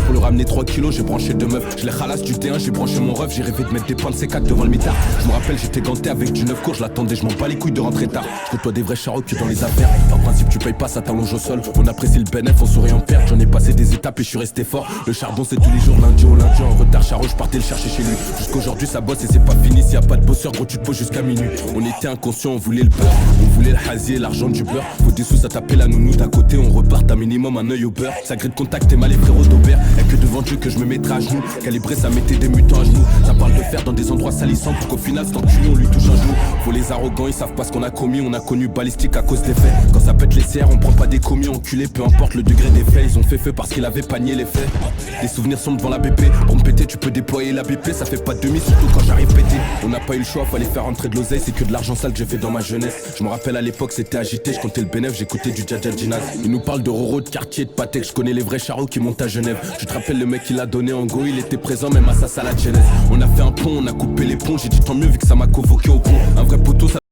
pour le ramener 3 kilos, j'ai branché 2 meufs. Je les ralasse du T1, j'ai branché mon ref. J'ai rêvé de mettre des points de C4 devant le mitard. Je me rappelle, j'étais ganté avec du 9 cours, je l'attendais, je m'en bats les couilles de rentrer tard. Je côtoie des vrais charros que dans les affaires. En principe, tu payes pas, ça t'allonge au sol. On apprécie le bénéf, on sourit en perte. J'en ai passé des étapes et je suis resté fort. Le charbon, c'est tous les jours, lundi au lundi. En retard, Charo, je partais le chercher chez lui. Jusqu'aujourd'hui, ça bosse et c'est pas fini. S'il y a pas de bosseur, gros, tu te poses jusqu'à minuit. On était inconscient, on voulait le beurre. On voulait le hasier, l'argent du beurre. Faut des sous, ça tapait la nounou d'à côté. On repart, t'as minimum un œil au beurre. Ça grille de contact, t'es mal les frérots d'Aubert. Y'a que devant Dieu que je me mettrai à genoux. Calibré, ça mettait des mutants à genoux. Ça parle de faire dans des endroits salissants pour qu'au final, cet enculé, on lui touche un genou. Faut les arrogants, ils savent pas ce qu'on a commis. On a connu balistique à cause des faits. Quand ça pète les CR, on prend pas des commis. Enculé, peu importe le degré des faits. Ils ont fait feu parce qu'il avait panié les faits. Les souvenirs sont devant la BP. Pour me péter, tu peux déployer la BP. Ça fait pas de demi, surtout quand j'arrive pété. On n'a pas eu le choix, fallait faire rentrer de l'oseille. C'est que de l'argent sale que j'ai fait dans ma jeunesse. Je me rappelle à l'époque, c'était agité. Je comptais le bénéf, j'écoutais du Dja Dja Ginaz. Ils nous parlent de Roro, de quartier, de Patek. Je connais les vrais charros qui montent à Genève. Je te rappelle le mec qui l'a donné en go. Il était présent même à sa salade genèse. On a fait un pont, on a coupé les ponts. J'ai dit tant mieux vu que ça m'a convoqué au pont. Un vrai poteau, ça